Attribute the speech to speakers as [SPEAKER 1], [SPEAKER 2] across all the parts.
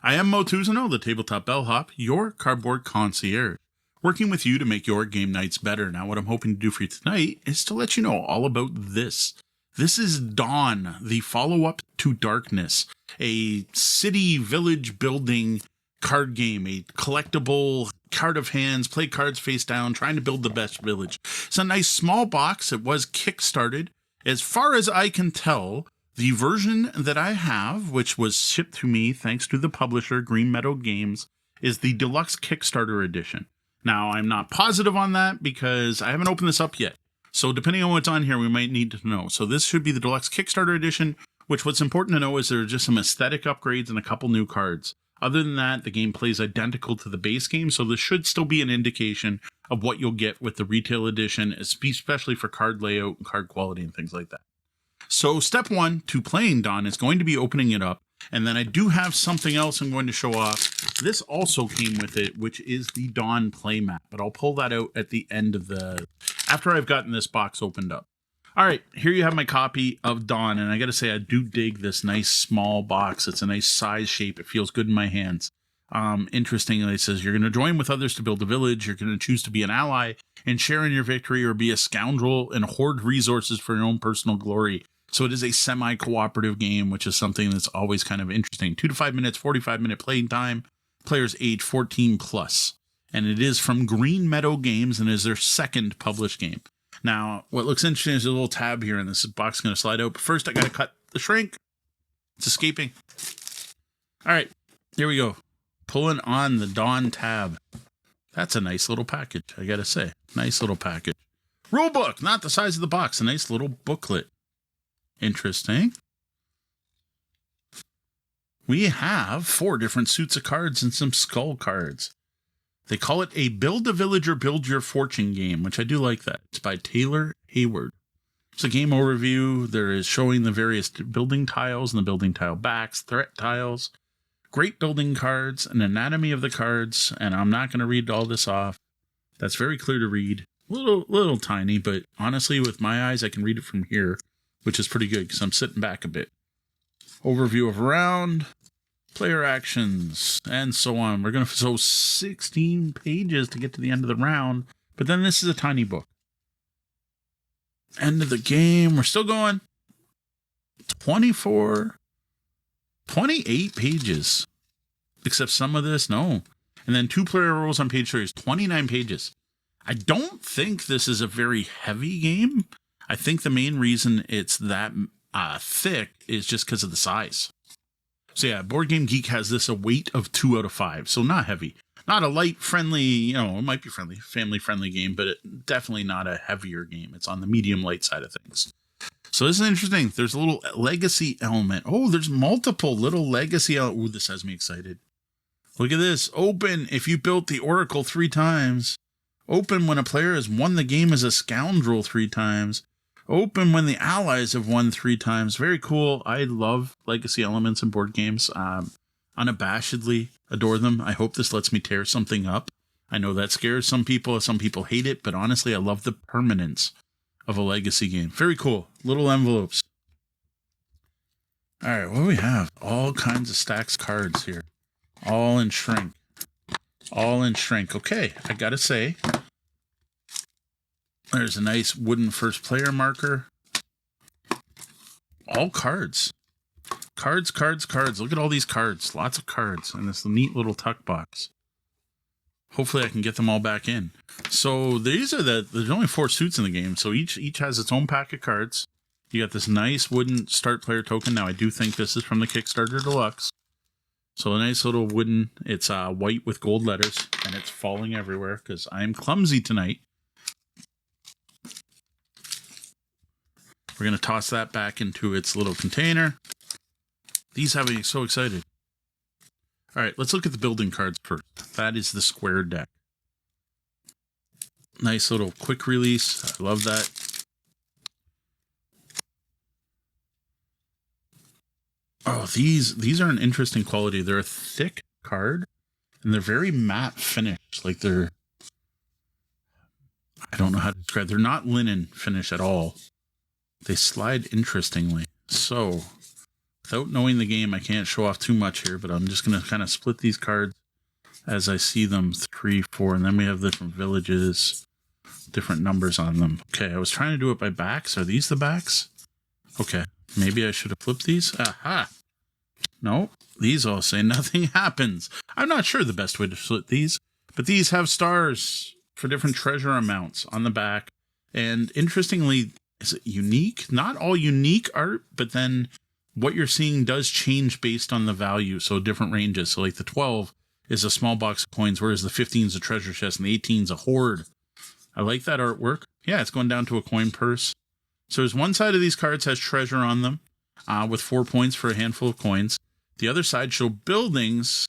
[SPEAKER 1] I am Mo Tuzano, the Tabletop Bellhop, your cardboard concierge, working with you to make your game nights better. Now, what I'm hoping to do for you tonight is to let you know all about this. This is Dawn, the follow-up to Darkness, a city village building card game, a collectible card of hands, play cards face down, trying to build the best village. It's a nice small box. It was kickstarted. As far as I can tell, the version that I have, which was shipped to me thanks to the publisher, Green Meadow Games, is the deluxe Kickstarter edition. Now, I'm not positive on that because I haven't opened this up yet. So depending on what's on here, we might need to know. So this should be the deluxe Kickstarter edition, which what's important to know is there are just some aesthetic upgrades and a couple new cards. Other than that, the game plays identical to the base game, so this should still be an indication of what you'll get with the retail edition, especially for card layout and card quality and things like that. So step one to playing Dawn is going to be opening it up. And then I do have something else I'm going to show off. This also came with it, which is the Dawn Playmat. But I'll pull that out at the end of after I've gotten this box opened up. All right, here you have my copy of Dawn. And I got to say, I do dig this nice small box. It's a nice size shape. It feels good in my hands. Interestingly, it says you're going to join with others to build a village. You're going to choose to be an ally and share in your victory, or be a scoundrel and hoard resources for your own personal glory. So it is a semi-cooperative game, which is something that's always kind of interesting. 2 to 5 minutes, 45-minute playing time. Players age 14 plus. And it is from Green Meadow Games and is their second published game. Now, what looks interesting is a little tab here, and this box is going to slide out. But first, I got to cut the shrink. It's escaping. All right, here we go. Pulling on the Dawn tab. That's a nice little package, I got to say. Nice little package. Rule book, not the size of the box. A nice little booklet. Interesting. We have 4 different suits of cards and some skull cards. They call it a Build a Village or Build Your Fortune game, which I do like that. It's by Taylor Hayward. It's a game overview. There is showing the various building tiles and the building tile backs, threat tiles, great building cards, an anatomy of the cards, and I'm not going to read all this off. That's very clear to read. Little tiny, but honestly, with my eyes, I can read it from here, which is pretty good because I'm sitting back a bit. Overview of round, player actions, and so on. We're going to show 16 pages to get to the end of the round, but then this is a tiny book. End of the game. We're still going. 28 pages. Except some of this, no. And then 2 player roles on page 3 is 29 pages. I don't think this is a very heavy game. I think the main reason it's that thick is just because of the size. So yeah, Board Game Geek has this a weight of 2 out of 5. So not heavy. Not a light, friendly, it might be friendly, family-friendly game, but definitely not a heavier game. It's on the medium-light side of things. So this is interesting. There's a little legacy element. Oh, there's multiple little legacy elements. Ooh, this has me excited. Look at this. Open if you built the Oracle 3 times. Open when a player has won the game as a scoundrel 3 times. Open when the allies have won 3 times. Very cool. I love legacy elements in board games. Unabashedly adore them. I hope this lets me tear something up. I know that scares some people. Some people hate it, but honestly, I love the permanence of a legacy game. Very cool. Little envelopes. All right, what do we have? All kinds of stacks cards here. All in shrink. All in shrink. Okay, I gotta say, there's a nice wooden first player marker. All cards. Cards. Look at all these cards. Lots of cards in this neat little tuck box. Hopefully I can get them all back in. So these are there's only 4 suits in the game. So each has its own pack of cards. You got this nice wooden start player token. Now I do think this is from the Kickstarter Deluxe. So a nice little wooden, it's white with gold letters, and it's falling everywhere because I'm clumsy tonight. We're going to toss that back into its little container. These have me so excited. All right, let's look at the building cards first. That is the square deck. Nice little quick release. I love that. Oh, these are an interesting quality. They're a thick card, and they're very matte finish. Like I don't know how to describe. They're not linen finish at all. They slide interestingly. So Without knowing the game, I can't show off too much here, but I'm just going to kind of split these cards as I see them, 3, 4, and then we have different villages, different numbers on them. Okay, I was trying to do it by backs. Are these the backs? Okay, maybe I should have flipped these. Aha! No, these all say nothing happens. I'm not sure the best way to split these, but these have stars for different treasure amounts on the back. And interestingly, is it unique? Not all unique art, but then what you're seeing does change based on the value. So different ranges. So like the 12 is a small box of coins, whereas the 15 is a treasure chest and the 18 is a hoard. I like that artwork. Yeah, it's going down to a coin purse. So there's one side of these cards has treasure on them with 4 points for a handful of coins. The other side show buildings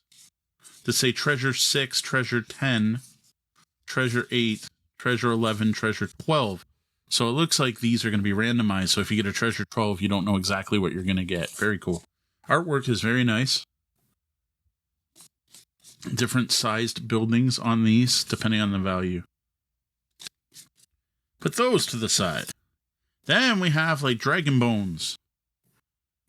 [SPEAKER 1] that say treasure 6, treasure 10, treasure 8, treasure 11, treasure 12. So it looks like these are going to be randomized. So if you get a treasure 12, you don't know exactly what you're going to get. Very cool. Artwork is very nice. Different sized buildings on these, depending on the value. Put those to the side. Then we have like dragon bones.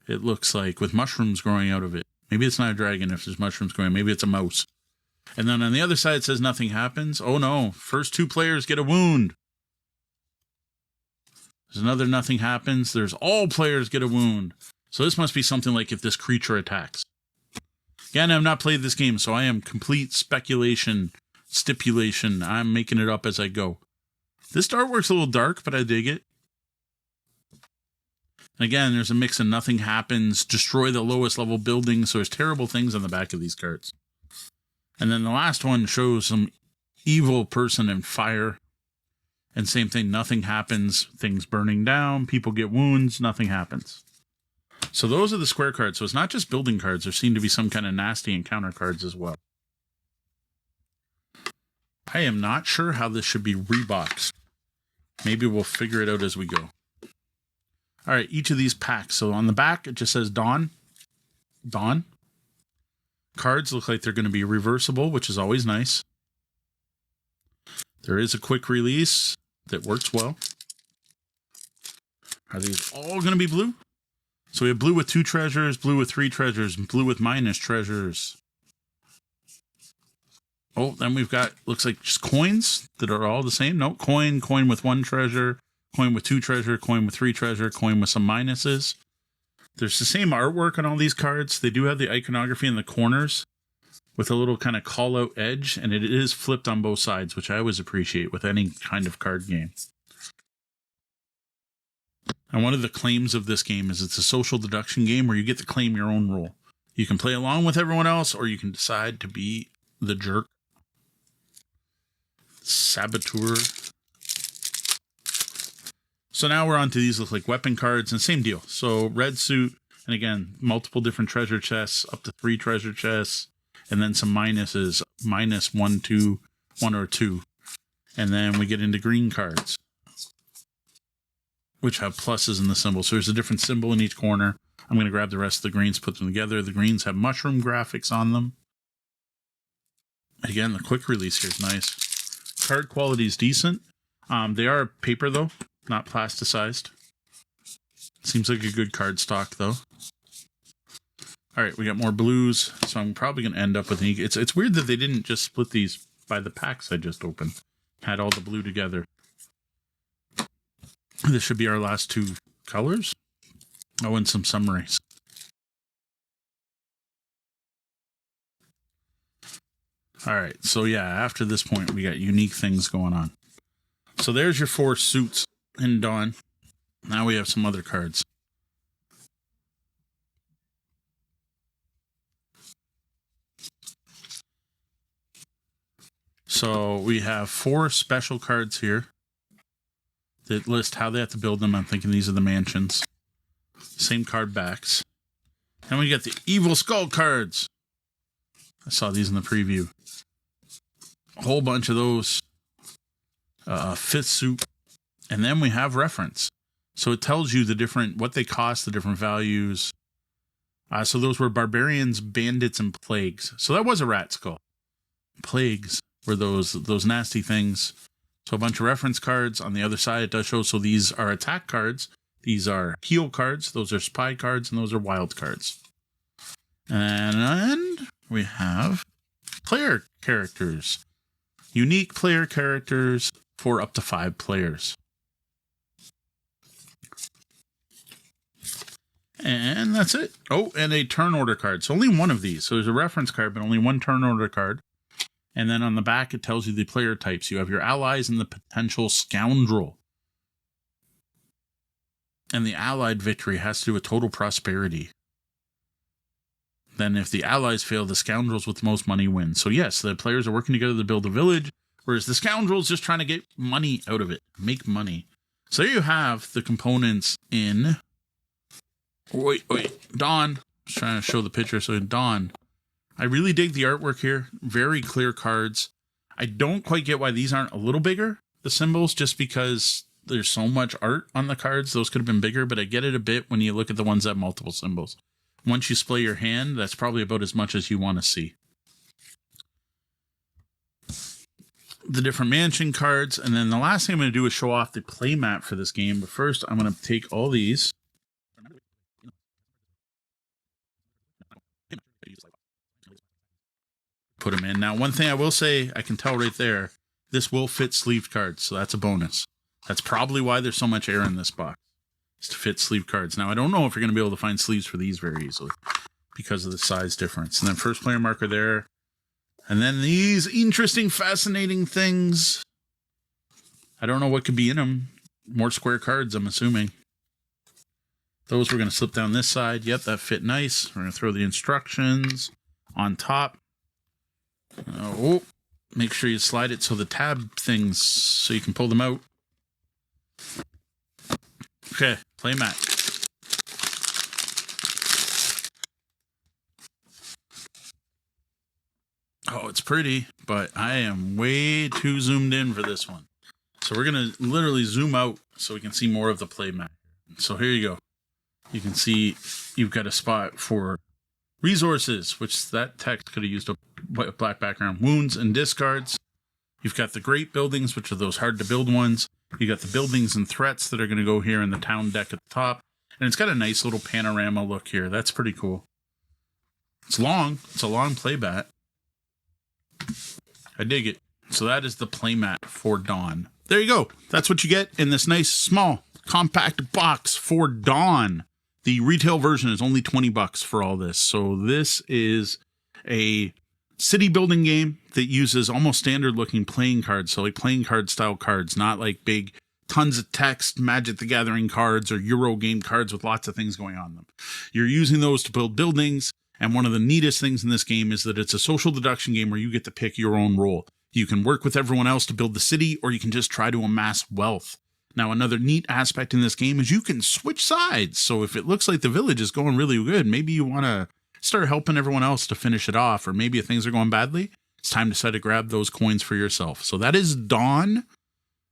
[SPEAKER 1] It looks like with mushrooms growing out of it. Maybe it's not a dragon if there's mushrooms growing. Maybe it's a mouse. And then on the other side it says nothing happens. Oh no, first 2 players get a wound. There's another nothing happens. There's all players get a wound. So this must be something like if this creature attacks. Again, I've not played this game, so I am complete speculation, stipulation. I'm making it up as I go. This artwork's a little dark, but I dig it. And again, there's a mix of nothing happens, destroy the lowest level buildings, so there's terrible things on the back of these cards. And then the last one shows some evil person in fire. And same thing, nothing happens, things burning down, people get wounds, nothing happens. So those are the square cards. So it's not just building cards. There seem to be some kind of nasty encounter cards as well. I am not sure how this should be reboxed. Maybe we'll figure it out as we go. All right, each of these packs. So on the back, it just says Dawn. Dawn. Cards look like they're going to be reversible, which is always nice. There is a quick release that works well. Are these all going to be blue? So we have blue with 2 treasures, blue with 3 treasures, and blue with minus treasures. Oh, then we've got, looks like just coins that are all the same. No, coin with 1 treasure, coin with 2 treasure, coin with 3 treasure, coin with some minuses. There's the same artwork on all these cards. They do have the iconography in the corners with a little kind of call-out edge, and it is flipped on both sides, which I always appreciate with any kind of card game. And one of the claims of this game is it's a social deduction game where you get to claim your own role. You can play along with everyone else, or you can decide to be the jerk. Saboteur. So now we're on to these look like weapon cards, and same deal. So red suit, and again, multiple different treasure chests, up to 3 treasure chests, and then some minuses, minus 1, 2, 1 or 2. And then we get into green cards, which have pluses in the symbol. So there's a different symbol in each corner. I'm going to grab the rest of the greens, put them together. The greens have mushroom graphics on them. Again, the quick release here is nice. Card quality is decent. They are paper, though, not plasticized. Seems like a good card stock, though. All right, we got more blues, so I'm probably going to end up with an... It's weird that they didn't just split these by the packs I just opened. Had all the blue together. This should be our last 2 colors. Oh, and some summaries. All right, so yeah, after this point, we got unique things going on. So there's your 4 suits in Dawn. Now we have some other cards. So we have 4 special cards here that list how they have to build them. I'm thinking these are the mansions. Same card backs. And we got the evil skull cards. I saw these in the preview. A whole bunch of those. 5th suit. And then we have reference. So it tells you the different, what they cost, the different values. So those were barbarians, bandits, and plagues. So that was a rat skull. Plagues were those nasty things. So a bunch of reference cards. On the other side, it does show, so these are attack cards. These are heal cards, those are spy cards, and those are wild cards. And we have player characters. Unique player characters for up to 5 players. And that's it. Oh, and a turn order card. So only one of these. So there's a reference card, but only one turn order card. And then on the back, it tells you the player types. You have your allies and the potential scoundrel. And the allied victory has to do with total prosperity. Then if the allies fail, the scoundrels with the most money win. So yes, the players are working together to build a village, whereas the scoundrels just trying to get money out of it, make money. So there you have the components in... Wait, Dawn. I was trying to show the picture. So Dawn. I really dig the artwork here. Very clear cards. I don't quite get why these aren't a little bigger, the symbols, just because there's so much art on the cards. Those could have been bigger, but I get it a bit when you look at the ones that have multiple symbols. Once you splay your hand, that's probably about as much as you want to see. The different mansion cards. And then the last thing I'm going to do is show off the playmat for this game. But first, I'm going to take all these. Put them in. Now, one thing I will say, I can tell right there, this will fit sleeved cards, so that's a bonus. That's probably why there's so much air in this box, is to fit sleeved cards. Now, I don't know if you're going to be able to find sleeves for these very easily because of the size difference. And then first player marker there. And then these interesting, fascinating things. I don't know what could be in them. More square cards, I'm assuming. Those we're going to slip down this side. Yep, that fit nice. We're going to throw the instructions on top. Oh, make sure you slide it so the tab things, so you can pull them out. Okay, playmat. Oh, it's pretty, but I am way too zoomed in for this one. So we're going to literally zoom out so we can see more of the playmat. So here you go. You can see you've got a spot for resources, which that text could have used a black background. Wounds and discards. You've got the great buildings, which are those hard to build ones. You got the buildings and threats that are going to go here in the town deck at the top. And it's got a nice little panorama look here. That's pretty cool. It's long. It's a long playmat. I dig it. So that is the playmat for Dawn. There you go. That's what you get in this nice, small, compact box for Dawn. The retail version is only $20 for all this. So this is a city building game that uses almost standard looking playing cards. So like playing card style cards, not like big tons of text, Magic the Gathering cards or Euro game cards with lots of things going on them. You're using those to build buildings. And one of the neatest things in this game is that it's a social deduction game where you get to pick your own role. You can work with everyone else to build the city, or you can just try to amass wealth. Now, another neat aspect in this game is you can switch sides. So if it looks like the village is going really good, maybe you want to start helping everyone else to finish it off. Or maybe if things are going badly, it's time to decide to grab those coins for yourself. So that is Dawn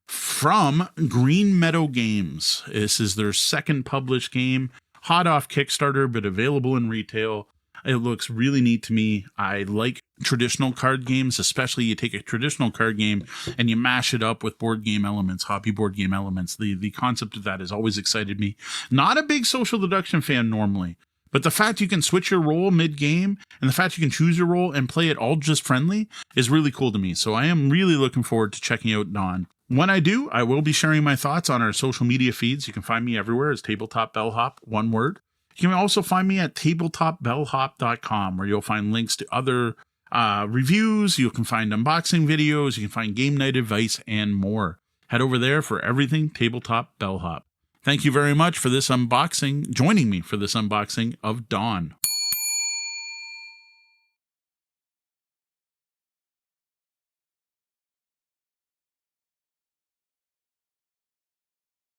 [SPEAKER 1] from Green Meadow Games. This is their second published game. Hot off Kickstarter, but available in retail. It looks really neat to me. I like traditional card games, especially you take a traditional card game and you mash it up with board game elements, hobby board game elements. The concept of that has always excited me. Not a big social deduction fan normally, but the fact you can switch your role mid-game and the fact you can choose your role and play it all just friendly is really cool to me. So I am really looking forward to checking out Dawn. When I do, I will be sharing my thoughts on our social media feeds. You can find me everywhere as Tabletop Bellhop, one word. You can also find me at tabletopbellhop.com, where you'll find links to other reviews. You can find unboxing videos. You can find game night advice and more. Head over there for everything Tabletop Bellhop. Thank you very much for this unboxing, joining me for this unboxing of Dawn.